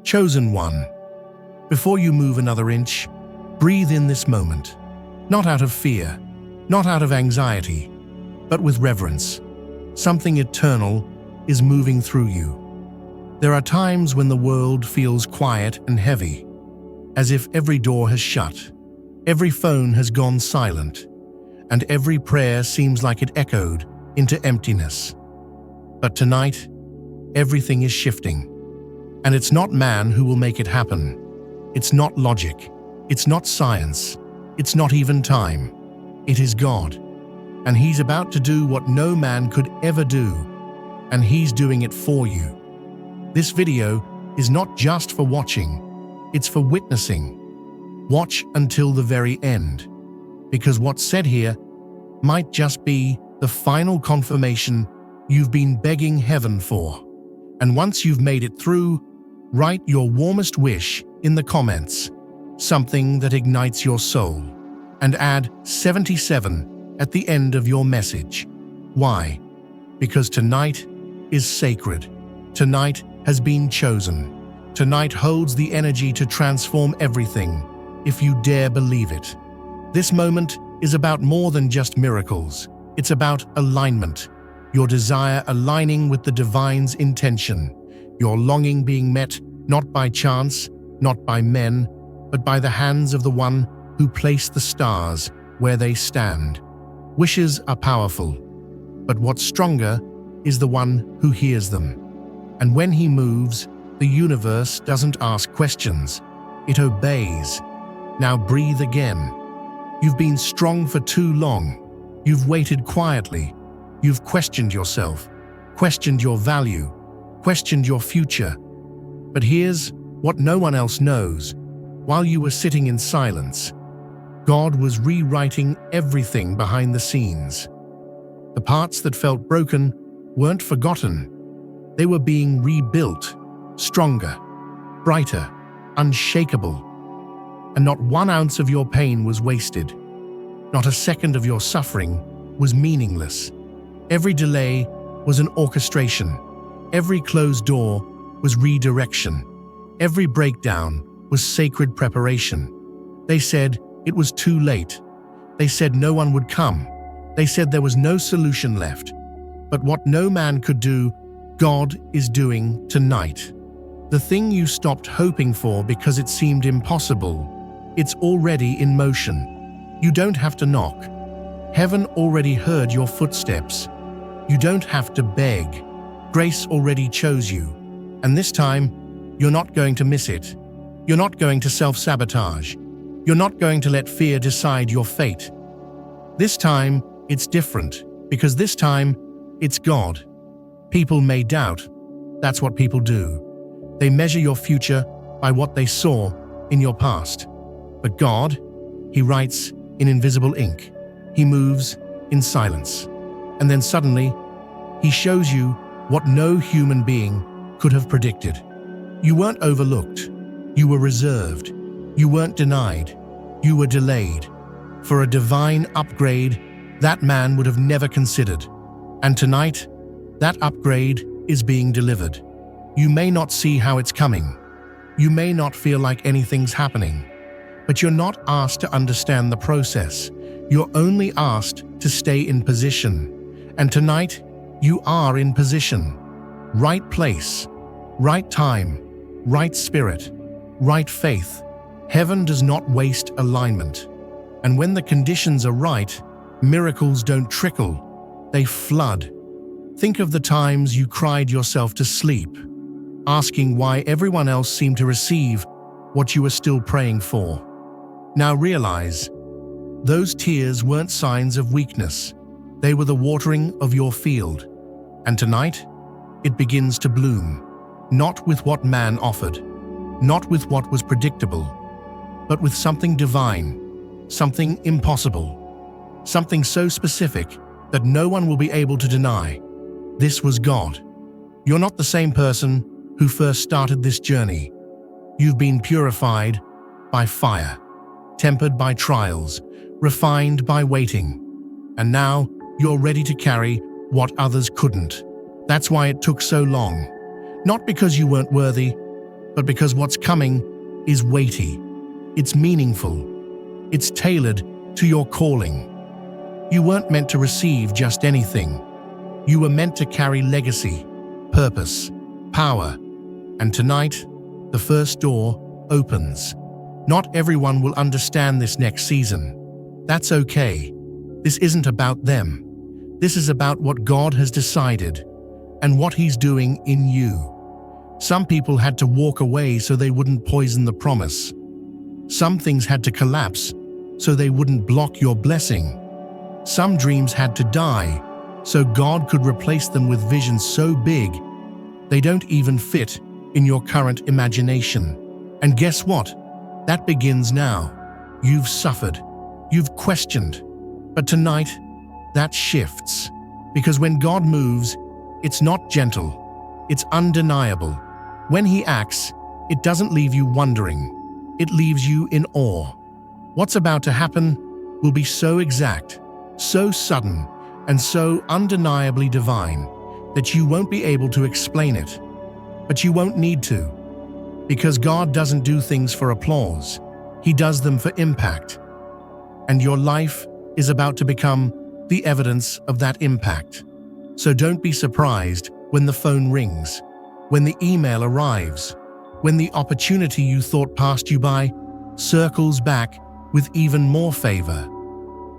Chosen one. Before you move another inch, breathe in this moment. Not out of fear, not out of anxiety, but with reverence. Something eternal is moving through you. There are times when the world feels quiet and heavy, as if every door has shut, every phone has gone silent, and every prayer seems like it echoed into emptiness. But tonight, everything is shifting. And it's not man who will make it happen. It's not logic. It's not science. It's not even time. It is God. And He's about to do what no man could ever do. And He's doing it for you. This video is not just for watching. It's for witnessing. Watch until the very end. Because what's said here might just be the final confirmation you've been begging heaven for. And once you've made it through, write your warmest wish in the comments, something that ignites your soul, and add 77 at the end of your message. Why? Because tonight is sacred. Tonight has been chosen. Tonight holds the energy to transform everything, if you dare believe it. This moment is about more than just miracles. It's about alignment, your desire aligning with the divine's intention, your longing being met not by chance, not by men, but by the hands of the one who placed the stars where they stand. Wishes are powerful, but what's stronger is the one who hears them. And when He moves, the universe doesn't ask questions, it obeys. Now breathe again. You've been strong for too long. You've waited quietly. You've questioned yourself, questioned your value, questioned your future. But here's what no one else knows. While you were sitting in silence, God was rewriting everything behind the scenes. The parts that felt broken weren't forgotten. They were being rebuilt, stronger, brighter, unshakable. And not 1 ounce of your pain was wasted. Not a second of your suffering was meaningless. Every delay was an orchestration. Every closed door was redirection. Every breakdown was sacred preparation. They said it was too late. They said no one would come. They said there was no solution left. But what no man could do, God is doing tonight. The thing you stopped hoping for because it seemed impossible, it's already in motion. You don't have to knock. Heaven already heard your footsteps. You don't have to beg. Grace already chose you. And this time, you're not going to miss it. You're not going to self-sabotage. You're not going to let fear decide your fate. This time, it's different, because this time, it's God. People may doubt. That's what people do. They measure your future by what they saw in your past. But God, He writes in invisible ink. He moves in silence. And then suddenly, He shows you what no human being could have predicted. You weren't overlooked. You were reserved. You weren't denied. You were delayed. For a divine upgrade that man would have never considered. And tonight, that upgrade is being delivered. You may not see how it's coming. You may not feel like anything's happening. But you're not asked to understand the process. You're only asked to stay in position. And tonight, you are in position. Right place, right time, right spirit, right faith. Heaven does not waste alignment. And when the conditions are right, miracles don't trickle, they flood. Think of the times you cried yourself to sleep, asking why everyone else seemed to receive what you were still praying for. Now realize, those tears weren't signs of weakness. They were the watering of your field. And tonight, it begins to bloom, not with what man offered, not with what was predictable, but with something divine, something impossible, something so specific that no one will be able to deny. This was God. You're not the same person who first started this journey. You've been purified by fire, tempered by trials, refined by waiting. And now you're ready to carry what others couldn't. That's why it took so long. Not because you weren't worthy, but because what's coming is weighty. It's meaningful. It's tailored to your calling. You weren't meant to receive just anything. You were meant to carry legacy, purpose, power. And tonight, the first door opens. Not everyone will understand this next season. That's okay. This isn't about them. This is about what God has decided and what He's doing in you. Some people had to walk away so they wouldn't poison the promise. Some things had to collapse so they wouldn't block your blessing. Some dreams had to die so God could replace them with visions so big they don't even fit in your current imagination. And guess what? That begins now. You've suffered. You've questioned. But tonight, that shifts. Because when God moves, it's not gentle. It's undeniable. When He acts, it doesn't leave you wondering. It leaves you in awe. What's about to happen will be so exact, so sudden, and so undeniably divine that you won't be able to explain it. But you won't need to. Because God doesn't do things for applause. He does them for impact. And your life is about to become the evidence of that impact. So don't be surprised when the phone rings, when the email arrives, when the opportunity you thought passed you by circles back with even more favor.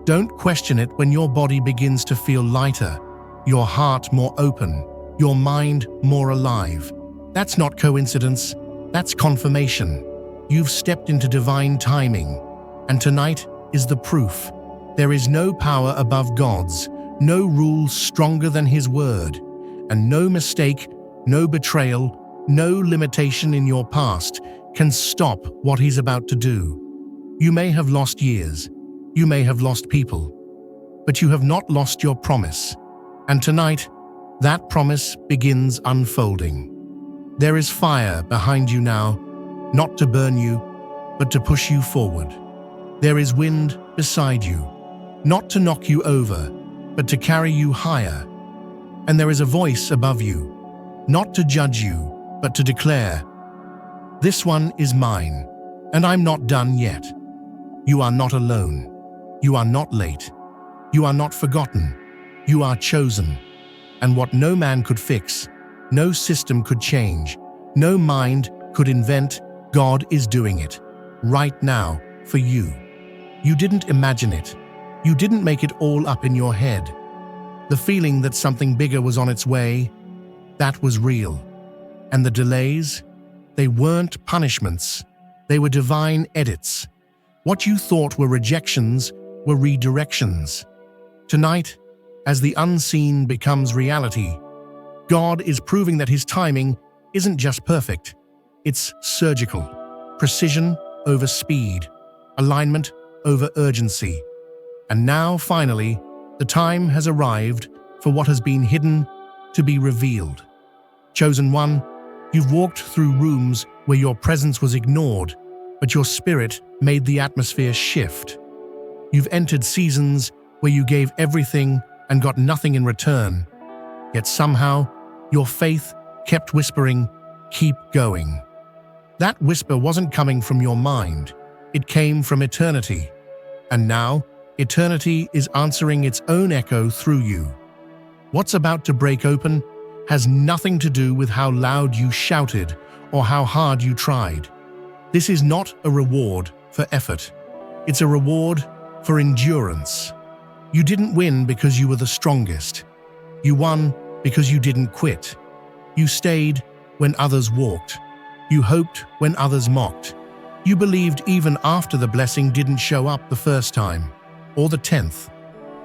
Don't question it when your body begins to feel lighter, your heart more open, your mind more alive. That's not coincidence. That's confirmation. You've stepped into divine timing, and tonight is the proof. There is no power above God's, no rule stronger than His word, and no mistake, no betrayal, no limitation in your past can stop what He's about to do. You may have lost years, you may have lost people, but you have not lost your promise. And tonight, that promise begins unfolding. There is fire behind you now, not to burn you, but to push you forward. There is wind beside you, not to knock you over, but to carry you higher. And there is a voice above you, not to judge you, but to declare, "This one is mine, and I'm not done yet." You are not alone. You are not late. You are not forgotten. You are chosen. And what no man could fix, no system could change, no mind could invent, God is doing it, right now, for you. You didn't imagine it. You didn't make it all up in your head. The feeling that something bigger was on its way, that was real. And the delays, they weren't punishments. They were divine edits. What you thought were rejections were redirections. Tonight, as the unseen becomes reality, God is proving that His timing isn't just perfect. It's surgical. Precision over speed. Alignment over urgency. And now, finally, the time has arrived for what has been hidden to be revealed. Chosen one, you've walked through rooms where your presence was ignored, but your spirit made the atmosphere shift. You've entered seasons where you gave everything and got nothing in return. Yet somehow, your faith kept whispering, "Keep going." That whisper wasn't coming from your mind. It came from eternity. And now, eternity is answering its own echo through you. What's about to break open has nothing to do with how loud you shouted or how hard you tried. This is not a reward for effort. It's a reward for endurance. You didn't win because you were the strongest. You won because you didn't quit. You stayed when others walked. You hoped when others mocked. You believed even after the blessing didn't show up the first time, or the 10th.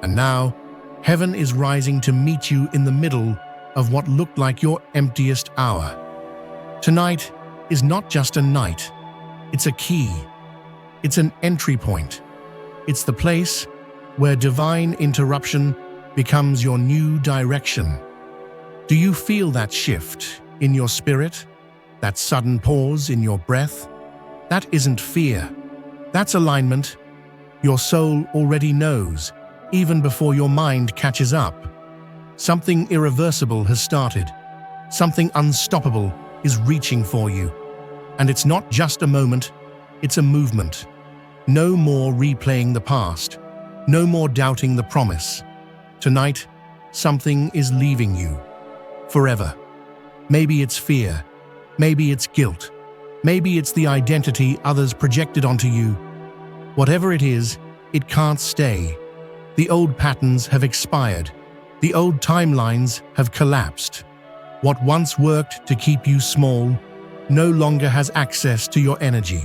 And now, heaven is rising to meet you in the middle of what looked like your emptiest hour. Tonight is not just a night. It's a key. It's an entry point. It's the place where divine interruption becomes your new direction. Do you feel that shift in your spirit? That sudden pause in your breath? That isn't fear. That's alignment. Your soul already knows, even before your mind catches up. Something irreversible has started. Something unstoppable is reaching for you. And it's not just a moment, it's a movement. No more replaying the past. No more doubting the promise. Tonight, something is leaving you. Forever. Maybe it's fear. Maybe it's guilt. Maybe it's the identity others projected onto you. Whatever it is, it can't stay. The old patterns have expired. The old timelines have collapsed. What once worked to keep you small no longer has access to your energy.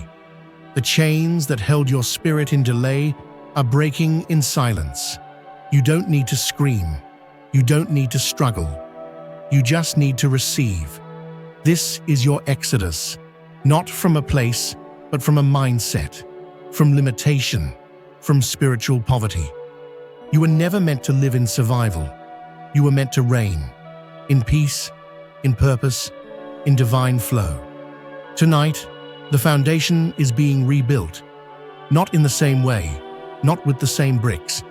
The chains that held your spirit in delay are breaking in silence. You don't need to scream. You don't need to struggle. You just need to receive. This is your exodus, not from a place, but from a mindset, from limitation, from spiritual poverty. You were never meant to live in survival. You were meant to reign, in peace, in purpose, in divine flow. Tonight, the foundation is being rebuilt, not in the same way, not with the same bricks.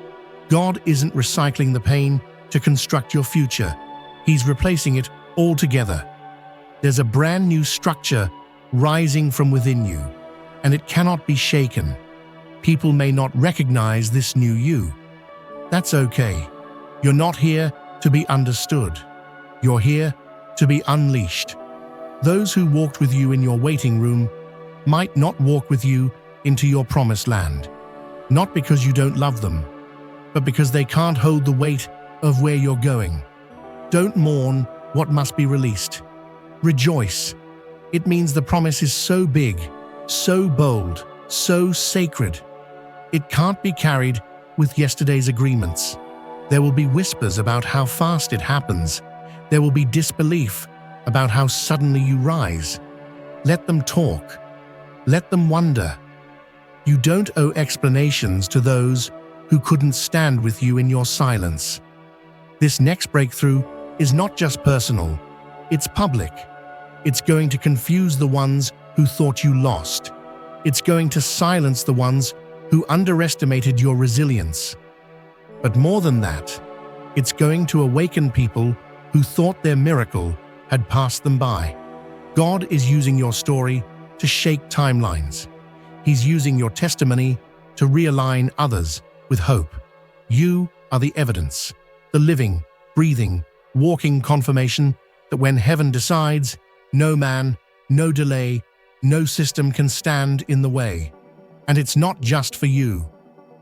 God isn't recycling the pain to construct your future. He's replacing it altogether. There's a brand new structure rising from within you, and it cannot be shaken. People may not recognize this new you. That's okay. You're not here to be understood. You're here to be unleashed. Those who walked with you in your waiting room might not walk with you into your promised land. Not because you don't love them, but because they can't hold the weight of where you're going. Don't mourn what must be released. Rejoice. It means the promise is so big, so bold, so sacred. It can't be carried with yesterday's agreements. There will be whispers about how fast it happens. There will be disbelief about how suddenly you rise. Let them talk. Let them wonder. You don't owe explanations to those who couldn't stand with you in your silence. This next breakthrough is not just personal, it's public. It's going to confuse the ones who thought you lost. It's going to silence the ones who underestimated your resilience. But more than that, it's going to awaken people who thought their miracle had passed them by. God is using your story to shake timelines. He's using your testimony to realign others with hope. You are the evidence, the living, breathing, walking confirmation that when heaven decides, no man, no delay, no system can stand in the way. And it's not just for you.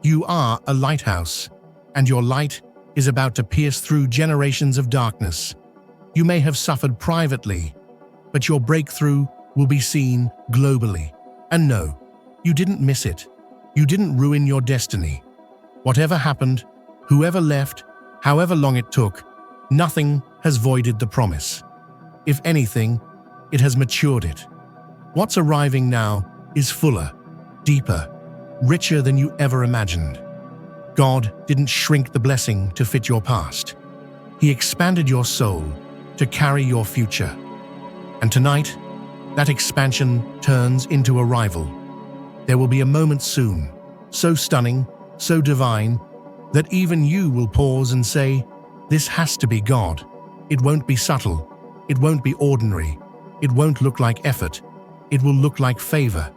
You are a lighthouse, and your light is about to pierce through generations of darkness. You may have suffered privately, but your breakthrough will be seen globally. And no, you didn't miss it. You didn't ruin your destiny. Whatever happened, whoever left, however long it took, nothing has voided the promise. If anything, it has matured it. What's arriving now is fuller, deeper, richer than you ever imagined. God didn't shrink the blessing to fit your past. He expanded your soul to carry your future. And tonight, that expansion turns into arrival. There will be a moment soon, so stunning, so divine, that even you will pause and say, "This has to be God." It won't be subtle. It won't be ordinary. It won't look like effort. It will look like favor.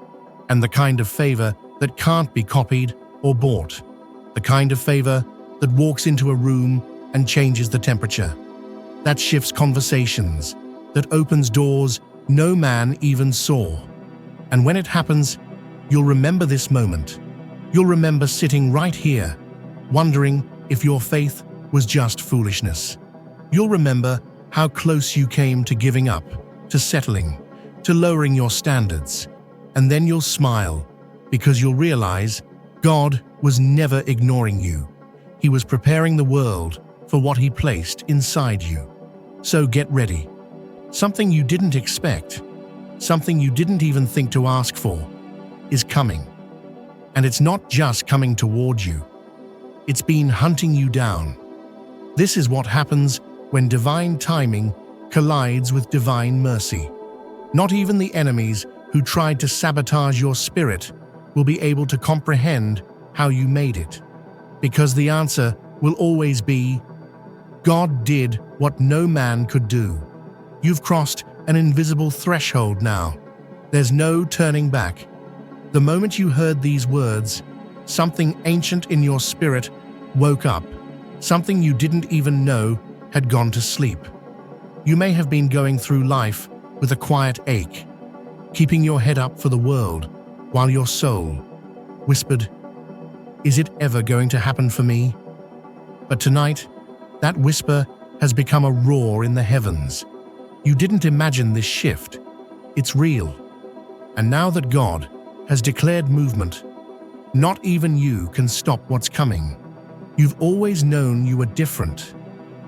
And the kind of favor that can't be copied or bought. The kind of favor that walks into a room and changes the temperature. That shifts conversations, that opens doors no man even saw. And when it happens, you'll remember this moment. You'll remember sitting right here, wondering if your faith was just foolishness. You'll remember how close you came to giving up, to settling, to lowering your standards. And then you'll smile, because you'll realize God was never ignoring you. He was preparing the world for what He placed inside you. So get ready. Something you didn't expect, something you didn't even think to ask for, is coming. And it's not just coming toward you. It's been hunting you down. This is what happens when divine timing collides with divine mercy. Not even the enemies who tried to sabotage your spirit will be able to comprehend how you made it. Because the answer will always be, God did what no man could do. You've crossed an invisible threshold now. There's no turning back. The moment you heard these words, something ancient in your spirit woke up, something you didn't even know had gone to sleep. You may have been going through life with a quiet ache, keeping your head up for the world, while your soul whispered, "Is it ever going to happen for me?" But tonight, that whisper has become a roar in the heavens. You didn't imagine this shift. It's real. And now that God has declared movement, not even you can stop what's coming. You've always known you were different.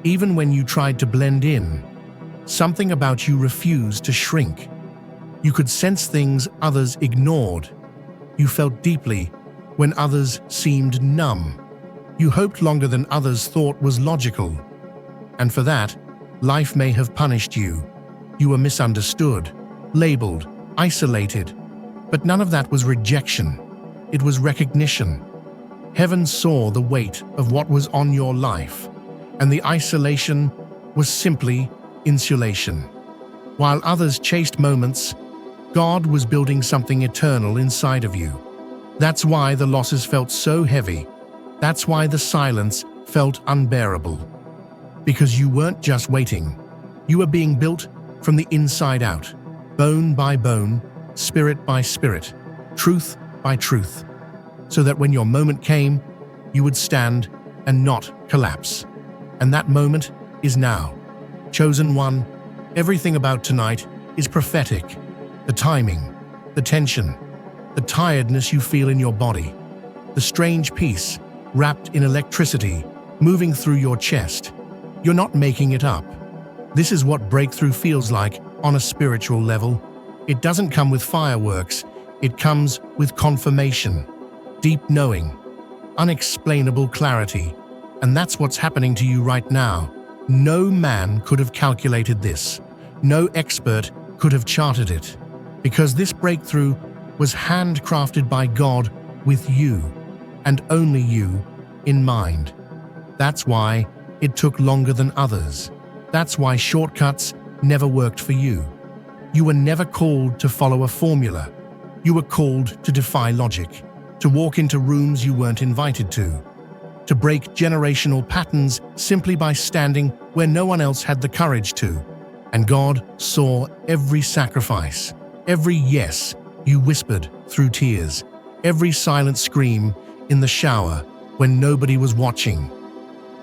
Even when you tried to blend in, something about you refused to shrink. You could sense things others ignored. You felt deeply when others seemed numb. You hoped longer than others thought was logical. And for that, life may have punished you. You were misunderstood, labeled, isolated. But none of that was rejection. It was recognition. Heaven saw the weight of what was on your life, and the isolation was simply insulation. While others chased moments, God was building something eternal inside of you. That's why the losses felt so heavy. That's why the silence felt unbearable. Because you weren't just waiting. You were being built from the inside out, bone by bone, spirit by spirit, truth by truth, so that when your moment came, you would stand and not collapse. And that moment is now. Chosen one, everything about tonight is prophetic. The timing, the tension, the tiredness you feel in your body, the strange peace wrapped in electricity moving through your chest. You're not making it up. This is what breakthrough feels like on a spiritual level. It doesn't come with fireworks, it comes with confirmation, deep knowing, unexplainable clarity. And that's what's happening to you right now. No man could have calculated this. No expert could have charted it. Because this breakthrough was handcrafted by God with you, and only you, in mind. That's why it took longer than others. That's why shortcuts never worked for you. You were never called to follow a formula. You were called to defy logic, to walk into rooms you weren't invited to break generational patterns simply by standing where no one else had the courage to. And God saw every sacrifice, every yes you whispered through tears, every silent scream in the shower when nobody was watching.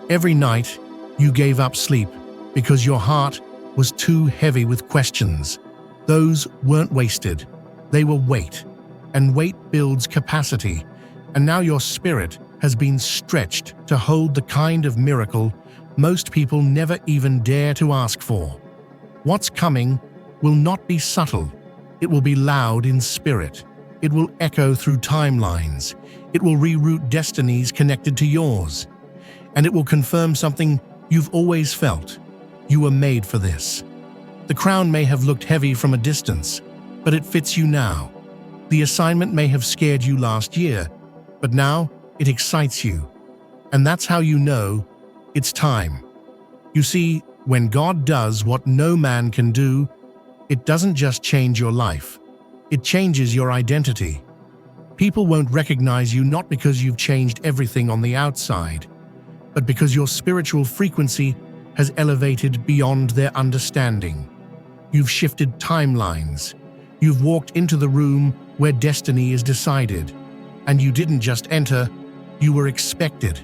Every night you gave up sleep because your heart was too heavy with questions. Those weren't wasted, they were weight, and weight builds capacity, and now your spirit has been stretched to hold the kind of miracle most people never even dare to ask for. What's coming will not be subtle, it will be loud in spirit. It will echo through timelines. It will reroute destinies connected to yours. And it will confirm something you've always felt. You were made for this. The crown may have looked heavy from a distance, but it fits you now. The assignment may have scared you last year, but now it excites you. And that's how you know it's time. You see, when God does what no man can do, it doesn't just change your life. It changes your identity. People won't recognize you not because you've changed everything on the outside, but because your spiritual frequency has elevated beyond their understanding. You've shifted timelines. You've walked into the room where destiny is decided. And you didn't just enter, you were expected.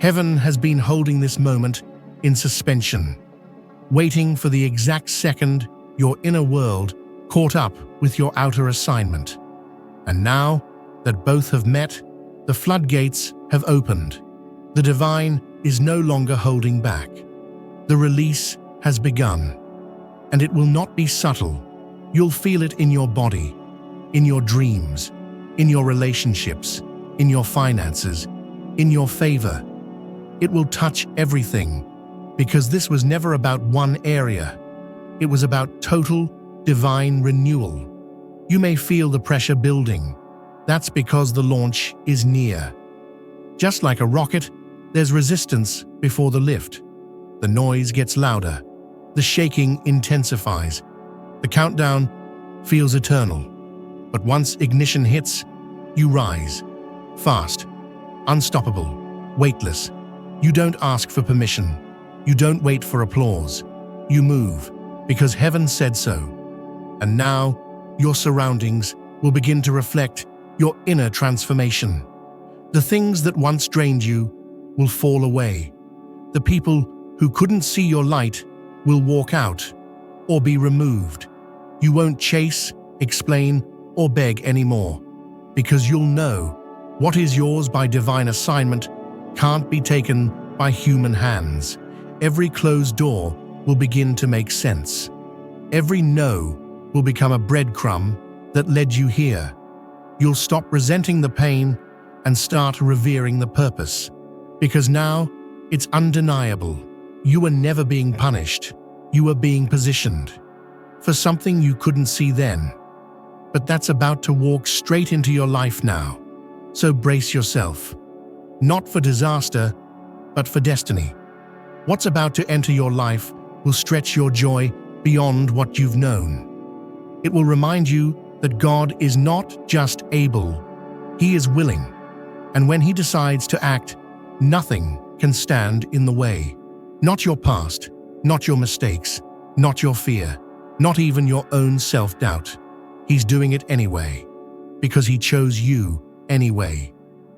Heaven has been holding this moment in suspension, waiting for the exact second your inner world caught up with your outer assignment. And now that both have met, the floodgates have opened. The divine is no longer holding back. The release has begun. And it will not be subtle. You'll feel it in your body, in your dreams, in your relationships, in your finances, in your favor. It will touch everything, because this was never about one area. It was about total, divine renewal. You may feel the pressure building. That's because the launch is near. Just like a rocket, there's resistance before the lift. The noise gets louder. The shaking intensifies. The countdown feels eternal. But once ignition hits, you rise. Fast, unstoppable, weightless. You don't ask for permission. You don't wait for applause. You move because heaven said so. And now, your surroundings will begin to reflect your inner transformation. The things that once drained you will fall away. The people who couldn't see your light will walk out or be removed. You won't chase, explain, or beg anymore, because you'll know what is yours by divine assignment can't be taken by human hands. Every closed door will begin to make sense. Every no will become a breadcrumb that led you here. You'll stop resenting the pain and start revering the purpose, because now it's undeniable. You are never being punished. You are being positioned for something you couldn't see then. But that's about to walk straight into your life now. So brace yourself. Not for disaster, but for destiny. What's about to enter your life will stretch your joy beyond what you've known. It will remind you that God is not just able, He is willing. And when He decides to act, nothing can stand in the way. Not your past, not your mistakes, not your fear, not even your own self-doubt. He's doing it anyway, because He chose you anyway.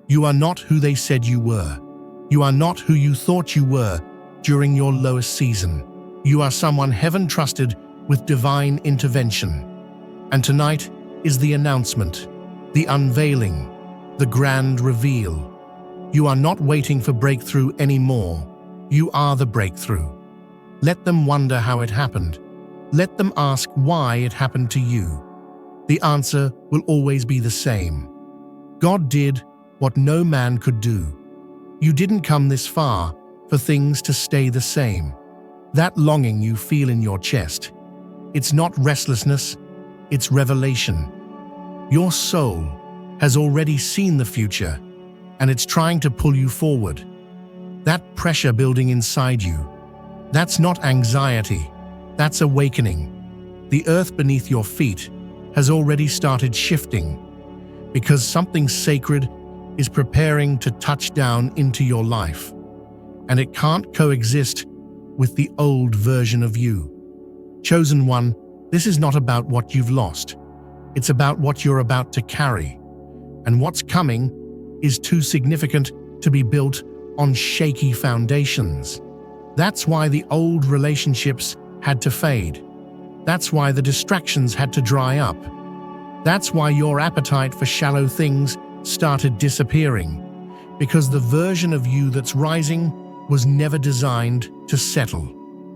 You are not who they said you were. You are not who you thought you were during your lowest season. You are someone heaven trusted with divine intervention. And tonight is the announcement, the unveiling, the grand reveal. You are not waiting for breakthrough anymore. You are the breakthrough. Let them wonder how it happened. Let them ask why it happened to you. The answer will always be the same. God did what no man could do. You didn't come this far for things to stay the same. That longing you feel in your chest, it's not restlessness, it's revelation. Your soul has already seen the future, and it's trying to pull you forward. That pressure building inside you, that's not anxiety, that's awakening. The earth beneath your feet has already started shifting, because something sacred is preparing to touch down into your life, and it can't coexist with the old version of you. Chosen one, this is not about what you've lost. It's about what you're about to carry, and what's coming is too significant to be built on shaky foundations. That's why the old relationships had to fade. That's why the distractions had to dry up. That's why your appetite for shallow things started disappearing, because the version of you that's rising was never designed to settle.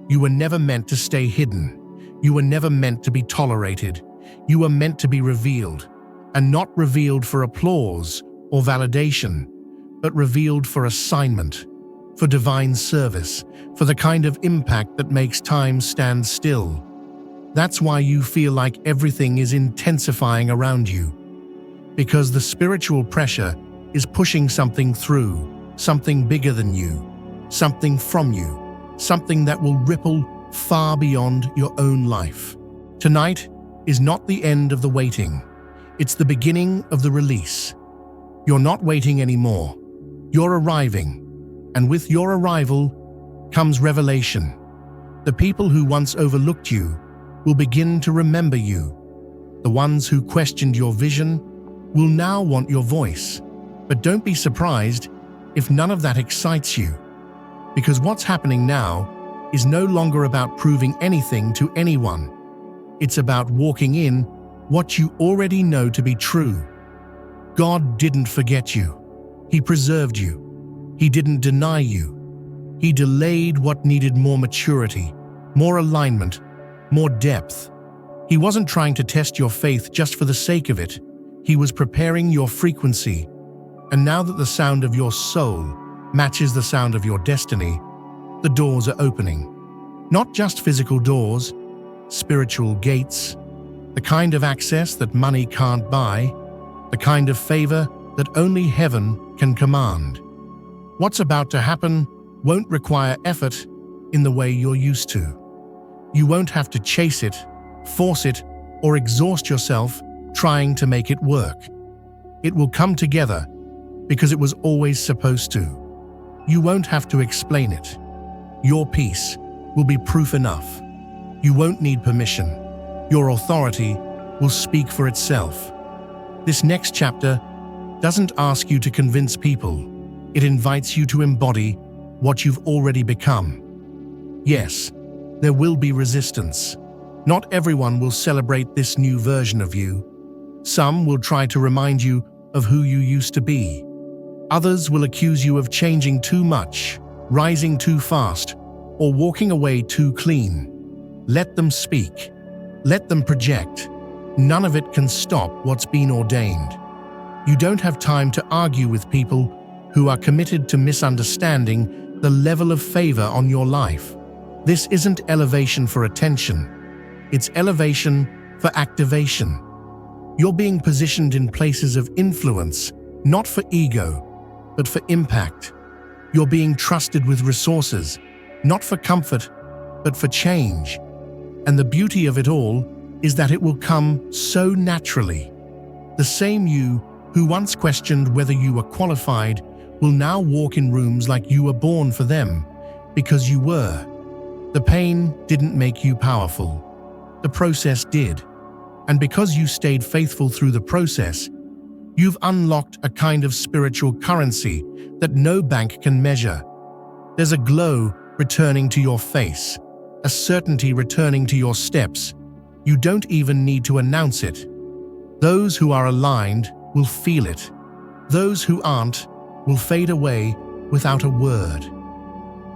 You were never meant to stay hidden. You were never meant to be tolerated. You were meant to be revealed, and not revealed for applause or validation, but revealed for assignment, for divine service, for the kind of impact that makes time stand still. That's why you feel like everything is intensifying around you, because the spiritual pressure is pushing something through, something bigger than you, something from you, something that will ripple far beyond your own life. Tonight is not the end of the waiting. It's the beginning of the release. You're not waiting anymore. You're arriving. And with your arrival comes revelation. The people who once overlooked you will begin to remember you. The ones who questioned your vision will now want your voice. But don't be surprised if none of that excites you, because what's happening now is no longer about proving anything to anyone. It's about walking in what you already know to be true. God didn't forget you. He preserved you. He didn't deny you. He delayed what needed more maturity, more alignment, more depth. He wasn't trying to test your faith just for the sake of it. He was preparing your frequency. And now that the sound of your soul matches the sound of your destiny, the doors are opening. Not just physical doors, spiritual gates, the kind of access that money can't buy, the kind of favor that only heaven can command. What's about to happen won't require effort in the way you're used to. You won't have to chase it, force it, or exhaust yourself trying to make it work. It will come together because it was always supposed to. You won't have to explain it. Your peace will be proof enough. You won't need permission. Your authority will speak for itself. This next chapter doesn't ask you to convince people. It invites you to embody what you've already become. Yes, there will be resistance. Not everyone will celebrate this new version of you. Some will try to remind you of who you used to be. Others will accuse you of changing too much, rising too fast, or walking away too clean. Let them speak. Let them project. None of it can stop what's been ordained. You don't have time to argue with people who are committed to misunderstanding the level of favor on your life. This isn't elevation for attention. It's elevation for activation. You're being positioned in places of influence, not for ego, but for impact. You're being trusted with resources, not for comfort, but for change. And the beauty of it all is that it will come so naturally. The same you who once questioned whether you were qualified will now walk in rooms like you were born for them, because you were. The pain didn't make you powerful. The process did. And because you stayed faithful through the process, you've unlocked a kind of spiritual currency that no bank can measure. There's a glow returning to your face, a certainty returning to your steps. You don't even need to announce it. Those who are aligned will feel it. Those who aren't will fade away without a word.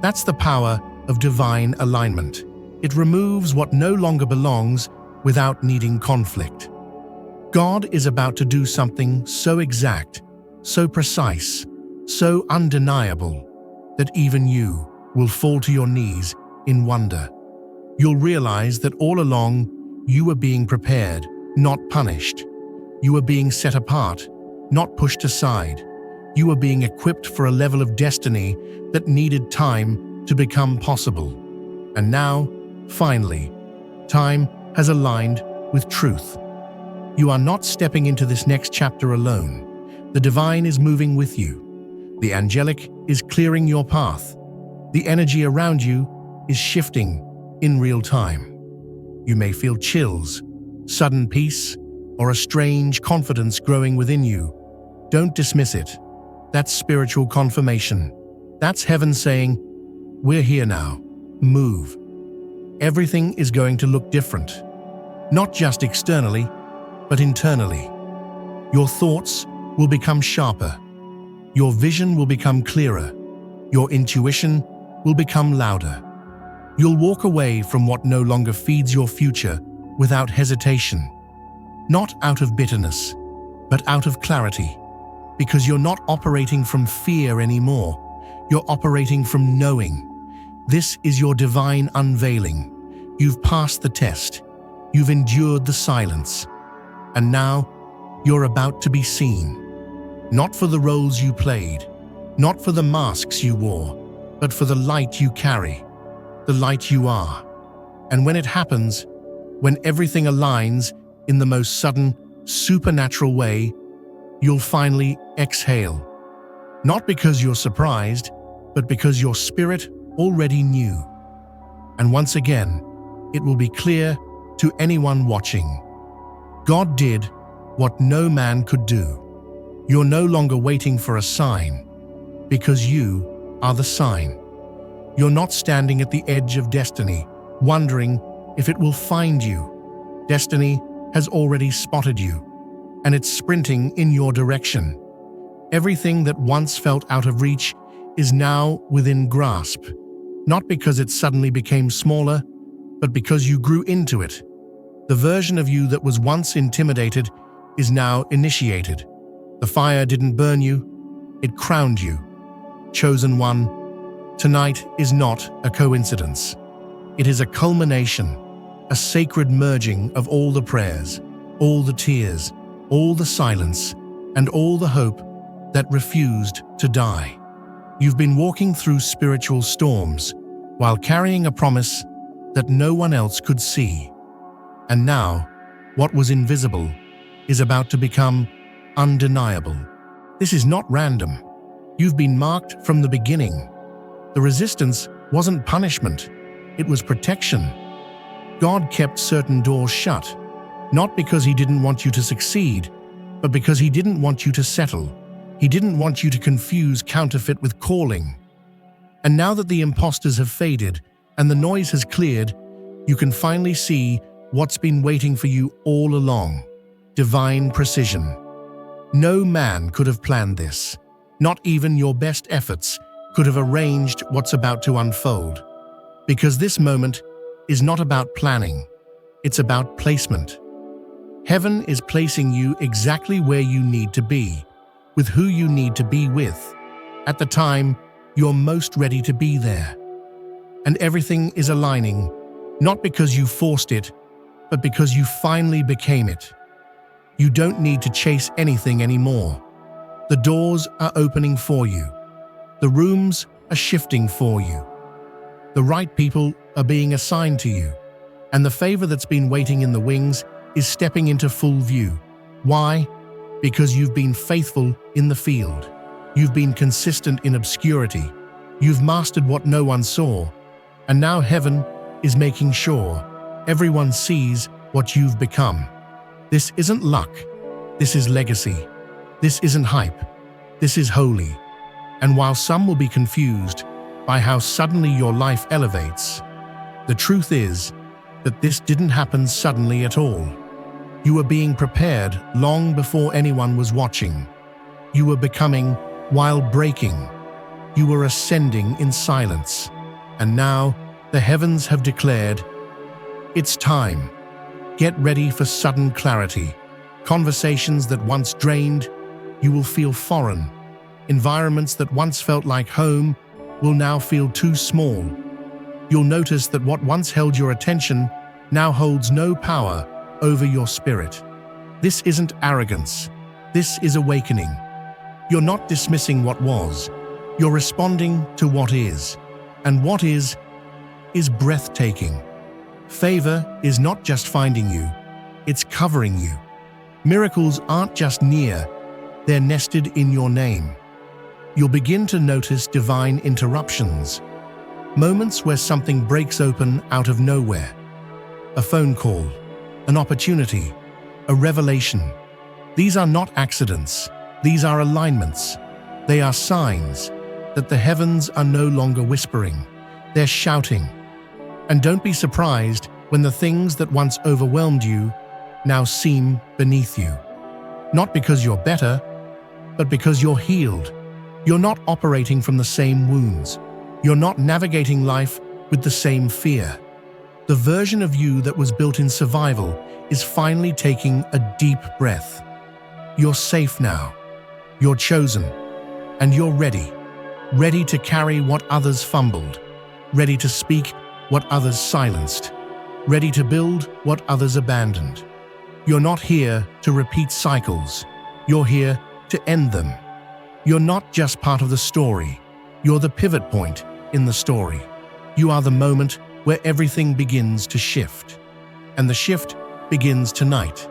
That's the power of divine alignment. It removes what no longer belongs without needing conflict. God is about to do something so exact, so precise, so undeniable, that even you will fall to your knees in wonder. You'll realize that all along you were being prepared, not punished. You were being set apart, not pushed aside. You were being equipped for a level of destiny that needed time to become possible. And now, finally, time has aligned with truth. You are not stepping into this next chapter alone. The divine is moving with you. The angelic is clearing your path. The energy around you is shifting in real time. You may feel chills, sudden peace, or a strange confidence growing within you. Don't dismiss it. That's spiritual confirmation. That's heaven saying, "We're here now. Move." Everything is going to look different. Not just externally, but internally. Your thoughts will become sharper. Your vision will become clearer. Your intuition will become louder. You'll walk away from what no longer feeds your future without hesitation. Not out of bitterness, but out of clarity. Because you're not operating from fear anymore. You're operating from knowing. This is your divine unveiling. You've passed the test. You've endured the silence. And now, you're about to be seen. Not for the roles you played, not for the masks you wore, but for the light you carry, the light you are. And when it happens, when everything aligns in the most sudden, supernatural way, you'll finally exhale. Not because you're surprised, but because your spirit already knew. And once again, it will be clear to anyone watching. God did what no man could do. You're no longer waiting for a sign, because you are the sign. You're not standing at the edge of destiny, wondering if it will find you. Destiny has already spotted you, and it's sprinting in your direction. Everything that once felt out of reach is now within grasp, not because it suddenly became smaller, but because you grew into it. The version of you that was once intimidated is now initiated. The fire didn't burn you, it crowned you. Chosen one, tonight is not a coincidence. It is a culmination, a sacred merging of all the prayers, all the tears, all the silence, and all the hope that refused to die. You've been walking through spiritual storms while carrying a promise that no one else could see. And now, what was invisible is about to become undeniable. This is not random. You've been marked from the beginning. The resistance wasn't punishment, it was protection. God kept certain doors shut, not because He didn't want you to succeed, but because He didn't want you to settle. He didn't want you to confuse counterfeit with calling. And now that the imposters have faded and the noise has cleared, you can finally see what's been waiting for you all along: divine precision. No man could have planned this. Not even your best efforts could have arranged what's about to unfold. Because this moment is not about planning, it's about placement. Heaven is placing you exactly where you need to be, with who you need to be with, at the time you're most ready to be there. And everything is aligning, not because you forced it, but because you finally became it. You don't need to chase anything anymore. The doors are opening for you. The rooms are shifting for you. The right people are being assigned to you. And the favor that's been waiting in the wings is stepping into full view. Why? Because you've been faithful in the field. You've been consistent in obscurity. You've mastered what no one saw. And now heaven is making sure everyone sees what you've become. This isn't luck. This is legacy. This isn't hype. This is holy. And while some will be confused by how suddenly your life elevates, the truth is that this didn't happen suddenly at all. You were being prepared long before anyone was watching. You were becoming while breaking. You were ascending in silence. And now the heavens have declared, it's time. Get ready for sudden clarity. Conversations that once drained, you will feel foreign. Environments that once felt like home will now feel too small. You'll notice that what once held your attention now holds no power over your spirit. This isn't arrogance. This is awakening. You're not dismissing what was. You're responding to what is. And what is breathtaking. Favor is not just finding you, it's covering you. Miracles aren't just near, they're nested in your name. You'll begin to notice divine interruptions, moments where something breaks open out of nowhere. A phone call, an opportunity, a revelation. These are not accidents, these are alignments. They are signs that the heavens are no longer whispering, they're shouting. And don't be surprised when the things that once overwhelmed you now seem beneath you. Not because you're better, but because you're healed. You're not operating from the same wounds. You're not navigating life with the same fear. The version of you that was built in survival is finally taking a deep breath. You're safe now. You're chosen. And you're ready. Ready to carry what others fumbled. Ready to speak what others silenced. Ready to build what others abandoned. You're not here to repeat cycles. You're here to end them. You're not just part of the story. You're the pivot point in the story. You are the moment where everything begins to shift. And the shift begins tonight.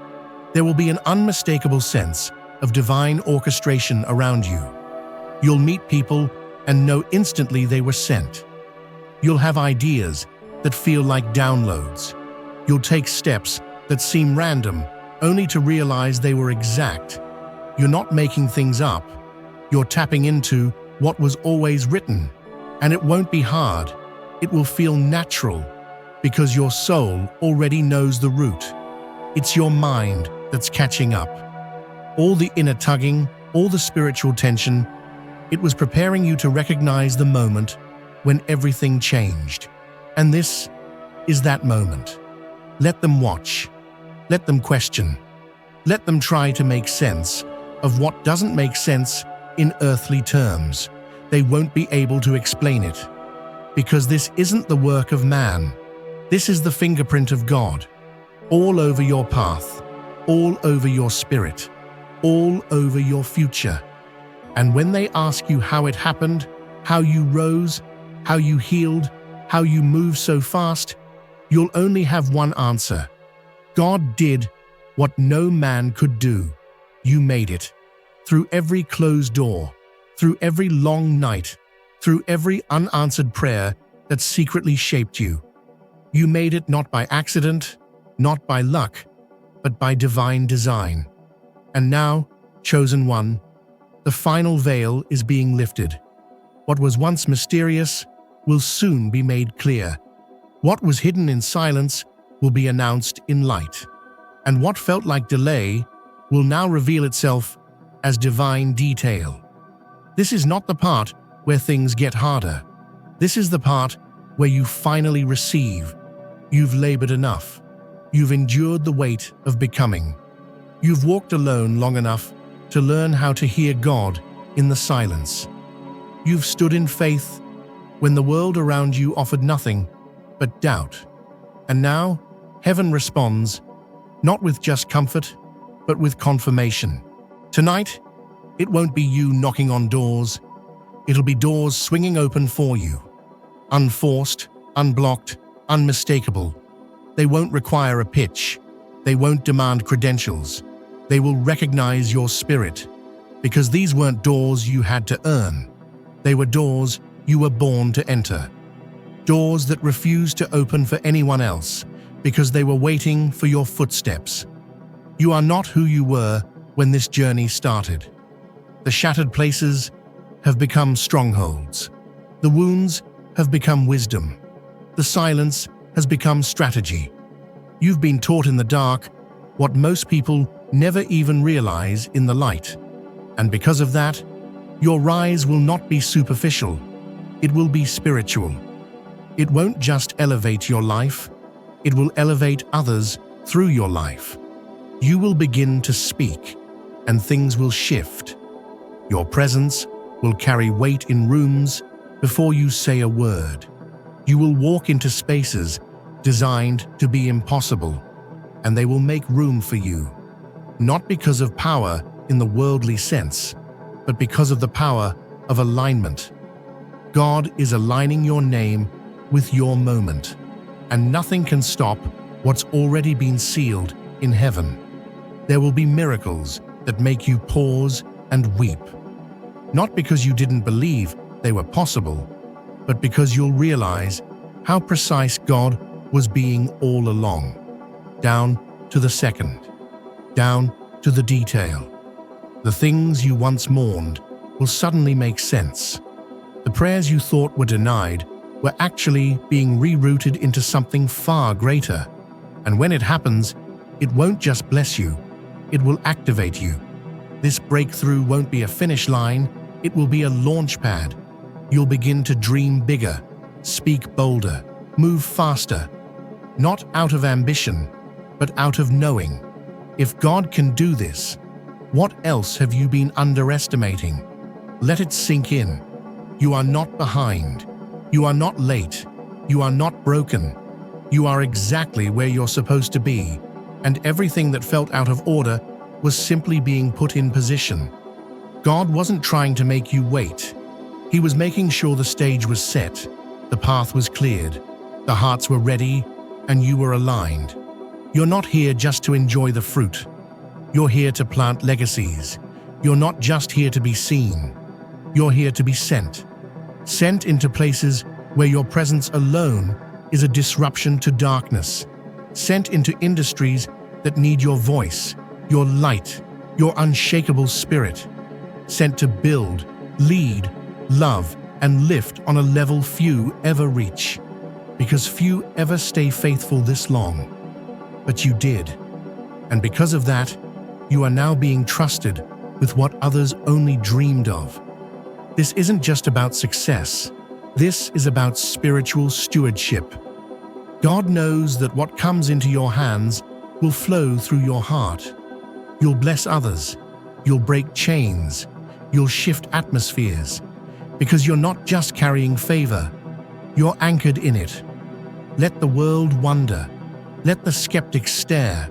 There will be an unmistakable sense of divine orchestration around you. You'll meet people and know instantly they were sent. You'll have ideas that feel like downloads. You'll take steps that seem random, only to realize they were exact. You're not making things up. You're tapping into what was always written. And it won't be hard. It will feel natural, because your soul already knows the route. It's your mind that's catching up. All the inner tugging, all the spiritual tension, it was preparing you to recognize the moment when everything changed. And this is that moment. Let them watch. Let them question. Let them try to make sense of what doesn't make sense in earthly terms. They won't be able to explain it. Because this isn't the work of man. This is the fingerprint of God. All over your path. All over your spirit. All over your future. And when they ask you how it happened, how you rose, how you healed, how you moved so fast, you'll only have one answer. God did what no man could do. You made it. Through every closed door, through every long night, through every unanswered prayer that secretly shaped you. You made it not by accident, not by luck, but by divine design. And now, chosen one, the final veil is being lifted. What was once mysterious will soon be made clear. What was hidden in silence will be announced in light. And what felt like delay will now reveal itself as divine detail. This is not the part where things get harder. This is the part where you finally receive. You've labored enough. You've endured the weight of becoming. You've walked alone long enough to learn how to hear God in the silence. You've stood in faith when the world around you offered nothing but doubt. And now, heaven responds, not with just comfort, but with confirmation. Tonight, it won't be you knocking on doors. It'll be doors swinging open for you. Unforced, unblocked, unmistakable. They won't require a pitch. They won't demand credentials. They will recognize your spirit. Because these weren't doors you had to earn. They were doors you were born to enter. Doors that refused to open for anyone else because they were waiting for your footsteps. You are not who you were when this journey started. The shattered places have become strongholds. The wounds have become wisdom. The silence has become strategy. You've been taught in the dark what most people never even realize in the light. And because of that, your rise will not be superficial. It will be spiritual. It won't just elevate your life, it will elevate others through your life. You will begin to speak, and things will shift. Your presence will carry weight in rooms before you say a word. You will walk into spaces designed to be impossible, and they will make room for you, not because of power in the worldly sense, but because of the power of alignment. God is aligning your name with your moment, and nothing can stop what's already been sealed in heaven. There will be miracles that make you pause and weep, not because you didn't believe they were possible, but because you'll realize how precise God was being all along, down to the second, down to the detail. The things you once mourned will suddenly make sense. The prayers you thought were denied were actually being rerouted into something far greater. And when it happens, it won't just bless you, it will activate you. This breakthrough won't be a finish line, it will be a launch pad. You'll begin to dream bigger, speak bolder, move faster, not out of ambition, but out of knowing. If God can do this, what else have you been underestimating? Let it sink in. You are not behind. You are not late. You are not broken. You are exactly where you're supposed to be, and everything that felt out of order was simply being put in position. God wasn't trying to make you wait. He was making sure the stage was set, the path was cleared, the hearts were ready, and you were aligned. You're not here just to enjoy the fruit. You're here to plant legacies. You're not just here to be seen. You're here to be sent. Sent into places where your presence alone is a disruption to darkness. Sent into industries that need your voice, your light, your unshakable spirit. Sent to build, lead, love, and lift on a level few ever reach. Because few ever stay faithful this long. But you did. And because of that, you are now being trusted with what others only dreamed of. This isn't just about success. This is about spiritual stewardship. God knows that what comes into your hands will flow through your heart. You'll bless others. You'll break chains. You'll shift atmospheres. Because you're not just carrying favor. You're anchored in it. Let the world wonder. Let the skeptics stare.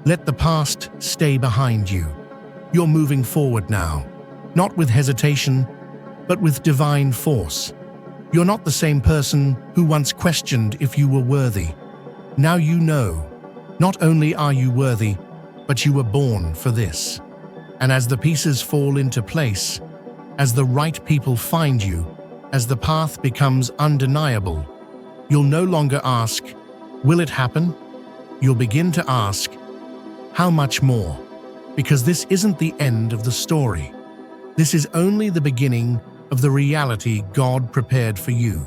Let the past stay behind you. You're moving forward now, not with hesitation, but with divine force. You're not the same person who once questioned if you were worthy. Now you know. Not only are you worthy, but you were born for this. And as the pieces fall into place, as the right people find you, as the path becomes undeniable, you'll no longer ask, "Will it happen?" You'll begin to ask, "How much more?" Because this isn't the end of the story. This is only the beginning of the reality God prepared for you.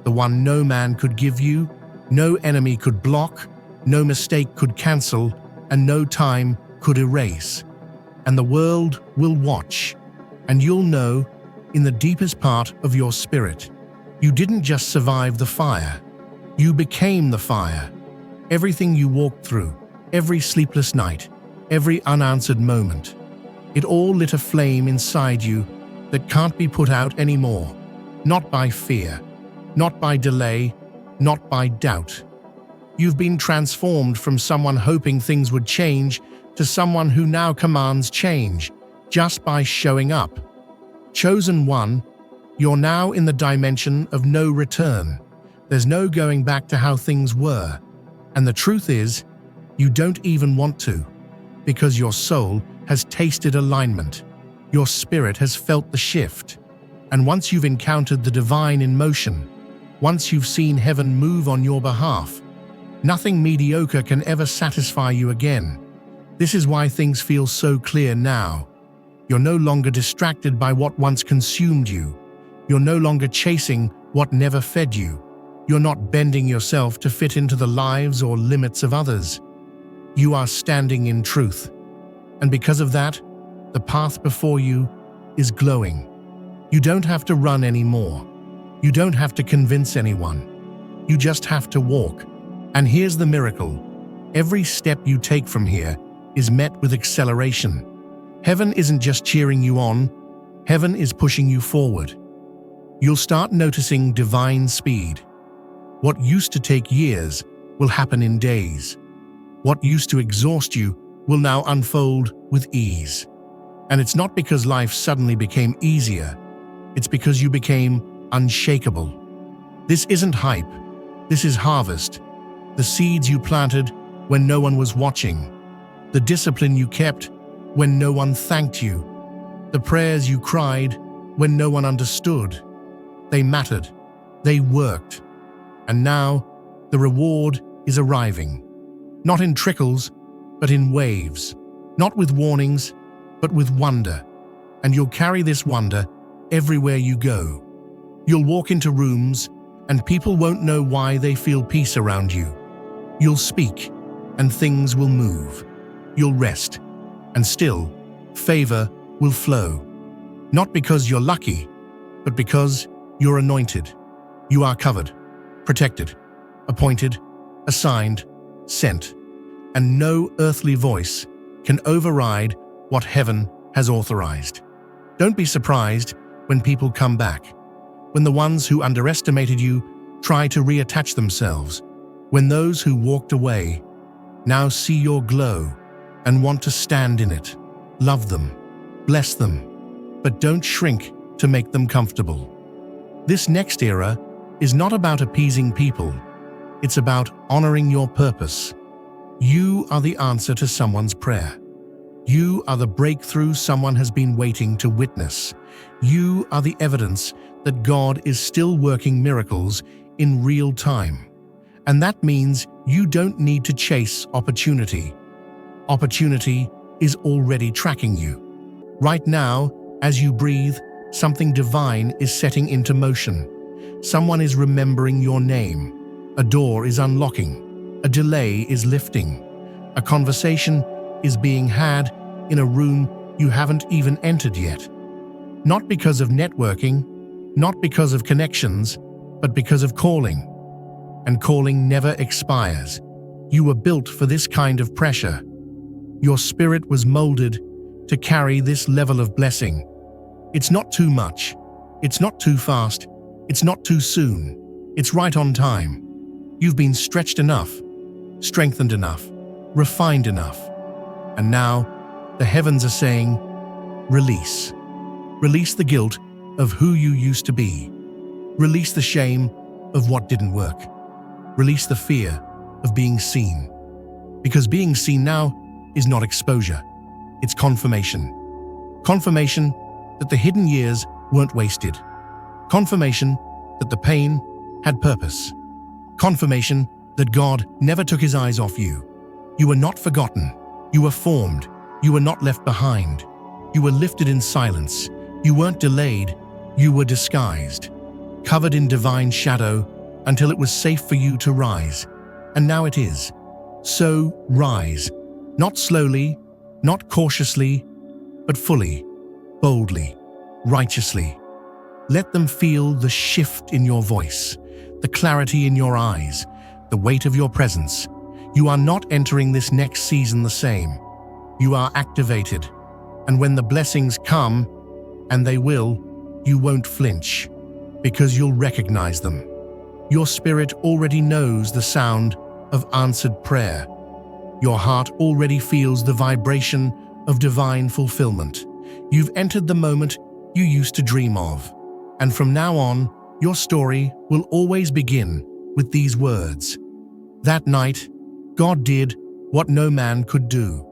The one no man could give you, no enemy could block, no mistake could cancel, and no time could erase. And the world will watch, and you'll know, in the deepest part of your spirit, you didn't just survive the fire, you became the fire. Everything you walked through, every sleepless night, every unanswered moment, it all lit a flame inside you that can't be put out anymore. Not by fear, not by delay, not by doubt. You've been transformed from someone hoping things would change to someone who now commands change just by showing up. Chosen one, you're now in the dimension of no return. There's no going back to how things were. And the truth is, you don't even want to, because your soul has tasted alignment. Your spirit has felt the shift. And once you've encountered the divine in motion, once you've seen heaven move on your behalf, nothing mediocre can ever satisfy you again. This is why things feel so clear now. You're no longer distracted by what once consumed you. You're no longer chasing what never fed you. You're not bending yourself to fit into the lives or limits of others. You are standing in truth. And because of that, the path before you is glowing. You don't have to run anymore. You don't have to convince anyone. You just have to walk. And here's the miracle. Every step you take from here is met with acceleration. Heaven isn't just cheering you on, heaven is pushing you forward. You'll start noticing divine speed. What used to take years will happen in days. What used to exhaust you will now unfold with ease. And it's not because life suddenly became easier, it's because you became unshakable. This isn't hype, this is harvest. The seeds you planted when no one was watching. The discipline you kept when no one thanked you. The prayers you cried when no one understood. They mattered. They worked. And now, the reward is arriving. Not in trickles, but in waves. Not with warnings, but with wonder. And you'll carry this wonder everywhere you go. You'll walk into rooms, and people won't know why they feel peace around you. You'll speak, and things will move. You'll rest, and still, favor will flow. Not because you're lucky, but because you're anointed. You are covered, protected, appointed, assigned, sent, and no earthly voice can override what heaven has authorized. Don't be surprised when people come back, when the ones who underestimated you try to reattach themselves, when those who walked away now see your glow and want to stand in it. Love them, bless them, but don't shrink to make them comfortable. This next era is not about appeasing people. It's about honoring your purpose. You are the answer to someone's prayer. You are the breakthrough someone has been waiting to witness. You are the evidence that God is still working miracles in real time. And that means you don't need to chase opportunity. Opportunity is already tracking you. Right now, as you breathe, something divine is setting into motion. Someone is remembering your name. A door is unlocking. A delay is lifting. A conversation is being had in a room you haven't even entered yet. Not because of networking, not because of connections, but because of calling. And calling never expires. You were built for this kind of pressure. Your spirit was molded to carry this level of blessing. It's not too much. It's not too fast. It's not too soon. It's right on time. You've been stretched enough, strengthened enough, refined enough. And now, the heavens are saying, release. Release the guilt of who you used to be. Release the shame of what didn't work. Release the fear of being seen. Because being seen now is not exposure. It's confirmation. Confirmation that the hidden years weren't wasted. Confirmation that the pain had purpose. Confirmation that God never took his eyes off you. You were not forgotten. You were formed. You were not left behind. You were lifted in silence. You weren't delayed. You were disguised, covered in divine shadow until it was safe for you to rise. And now it is. So rise, not slowly, not cautiously, but fully, boldly, righteously. Let them feel the shift in your voice, the clarity in your eyes, the weight of your presence. You are not entering this next season the same. You are activated. And when the blessings come, and they will, you won't flinch, because you'll recognize them. Your spirit already knows the sound of answered prayer. Your heart already feels the vibration of divine fulfillment. You've entered the moment you used to dream of. And from now on, your story will always begin with these words. That night, God did what no man could do.